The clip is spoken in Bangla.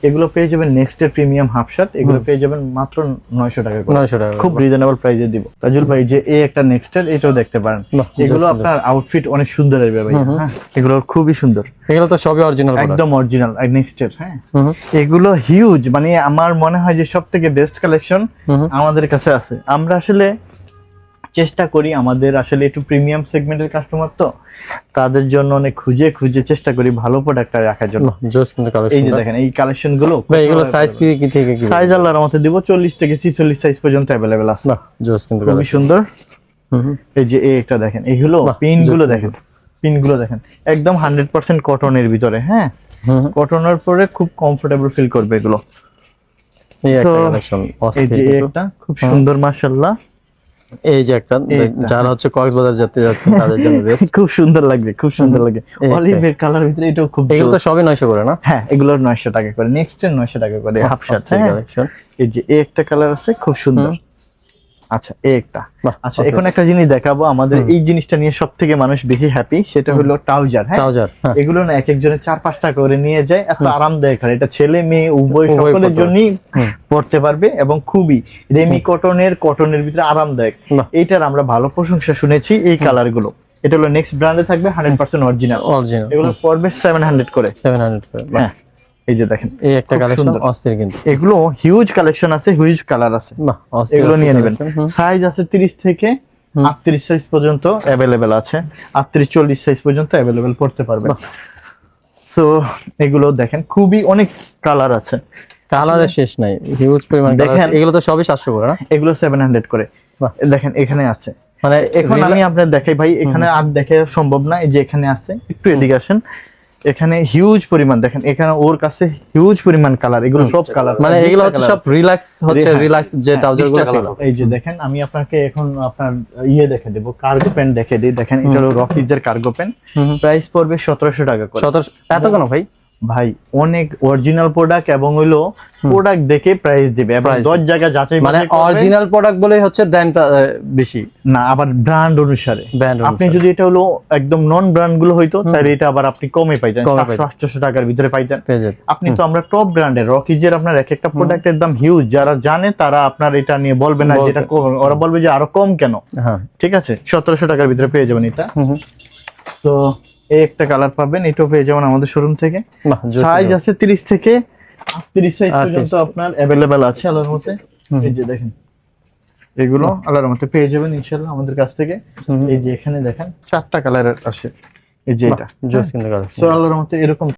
এগুলো পেয়ে যাবেন নেক্সটের প্রিমিয়াম হাফ শার্ট, এগুলো পেয়ে যাবেন মাত্র 900 টাকা করে। 900 টাকা, খুব রিজনেবল প্রাইসে দিব। তাজুল ভাই যে এই একটা নেক্সটের, এটাও দেখতে পারেন। এগুলো আপনার আউটফিট অনেক সুন্দর আসবে ভাই। হ্যাঁ, এগুলো খুবই সুন্দর। এগুলো তো সবই অরিজিনাল, একদম অরিজিনাল নেক্সটের। হ্যাঁ, এগুলো হিউজ, মানে আমার মনে হয় যে সবথেকে বেস্ট কালেকশন আমাদের কাছে আছে। আমরা আসলে চেষ্টা করি, আমাদের আসলে একটু প্রিমিয়াম সেগমেন্টের কাস্টমার, তো তাদের জন্য অনেক খুঁজে খুঁজে চেষ্টা করি ভালো প্রোডাক্ট রাখার জন্য। এই যে দেখেন এই কালেকশন গুলো, এগুলো সাইজ কি থেকে কি? সাইজ আল্লাহর রহমতে দিব 40 থেকে 46 সাইজ পর্যন্ত अवेलेबल আছে। বাহ, জোস কিন্তু খুবই সুন্দর। এই যে একটা দেখেন, এইগুলো পিন গুলো দেখেন, পিন গুলো দেখেন একদম 100% কটনের ভিতরে। হ্যাঁ, কটনের পরে খুব কমফোর্টেবল ফিল করবে এগুলো। এই একটা কালেকশন এই যে একটা খুব সুন্দর মাশাআল্লাহ। এই যে একটা যারা হচ্ছে কক্সবাজার যেতে যাচ্ছে তাদের জন্য বেস্ট, খুব সুন্দর লাগবে, খুব সুন্দর লাগে। অলিভের কালার ভিতরে এটাও খুব। এগুলো তো সবই 900 করে না? হ্যাঁ, এগুলো 900 টাকা করে, নেক্সট 900 টাকা করে হাফ শার্ট কালেকশন। এই যে একটা কালার আছে খুব সুন্দর। আচ্ছা, একটা আচ্ছা, এখন একটা জিনিস দেখাবো, আমাদের এই জিনিসটা নিয়ে সবথেকে মানুষ বেশি হ্যাপি, সেটা হলো ট্রাউজার। হ্যাঁ, ট্রাউজার এগুলো না এক একজনের 4-5টা করে নিয়ে যায়, এত আরামদায়ক হয়। এটা ছেলে মেয়ে উভয় সকলের জন্যই পড়তে পারবে এবং খুবই রেমি কটনের ভিতরে আরামদায়ক। এইটার আমরা ভালো প্রশংসা শুনেছি। এই কালার গুলো, এটা হলো নেক্সট ব্র্যান্ডে থাকবে 100% অরিজিনাল। এগুলো পড়বে 700 করে। 700 করে। হ্যাঁ, এই যে দেখেন এই একটা কালেকশন অস্থির কিন্তু। এগুলো হিউজ কালেকশন আছে, হিউজ কালার আছে। এগুলো নিয়ে নেবেন। সাইজ আছে 30 থেকে 38 সাইজ পর্যন্ত अवेलेबल আছে। 38-40 সাইজ পর্যন্ত अवेलेबल পড়তে পারবেন। সো এগুলো দেখেন খুবই অনেক কালার আছে, কালারের শেষ নাই, হিউজ পরিমাণ কালার আছে। এগুলো তো সবই 700 করে না? এগুলো 700 করে। দেখেন এখানে আছে, মানে এখন আমি আপনাদের দেখাই ভাই, এখানে আর দেখে সম্ভব না। এই যে এখানে আছে, একটু এদিকে আসেন। এখানে হিউজ পরিমাণ দেখেন, এখানে ওর কাছে হিউজ পরিমাণ কালার। এগুলো সব কালার, মানে এগুলো হচ্ছে সব রিল্যাক্স, হচ্ছে রিল্যাক্স যে ট্রাউজার গুলো ছিল। এই যে দেখেন, আমি আপনাকে এখন আপনার দেখে দেব, কার্গো প্যান্ট দেখে দিই। দেখেন এটা হলো রকিজের কার্গো প্যান্ট, প্রাইস পড়বে 1700 টাকা করে। 1700? এত কেন ভাই? ভাই অনেক অরিজিনাল প্রোডাক্ট এবং হইলো প্রোডাক্ট দেখে প্রাইস দিবে, এবং 10 জায়গা যাচাই, মানে অরিজিনাল প্রোডাক্ট বলে হচ্ছে দামটা বেশি না, আবার ব্র্যান্ড অনুসারে। আপনি যদি এটা হলো একদম নন ব্র্যান্ড গুলো হইতো, তাহলে এটা আবার আপনি কমে পাইতেন, 700-800 টাকার ভিতরে পাইতেন। আপনি তো আমরা টপ ব্র্যান্ডের রকিজের, আপনার এক একটা প্রোডাক্টের দাম হিউজ। যারা জানে তারা আপনার এটা নিয়ে বলবে না যে এটা কম, ওরা বলবে যে আরো কম কেন। ঠিক আছে, 1700 টাকার ভিতরে পেয়ে যাবেন এটা। তো এই একটা কালার পাবেন, এটাও পেয়ে যাবেন আমাদের শোরুম থেকে। সাইজ আছে 30 থেকে 38 সাইজ পর্যন্ত আপনার अवेलेबल আছে আল্লাহর রহমতে। এই যে দেখেন, এগুলো আল্লাহর রহমতে পেয়ে যাবেন ইনশাআল্লাহ আমাদের কাছ থেকে। এই যে এখানে দেখেন 4টা কালার আছে। এই যে এটা, সো আল্লাহর রহমতে এরকম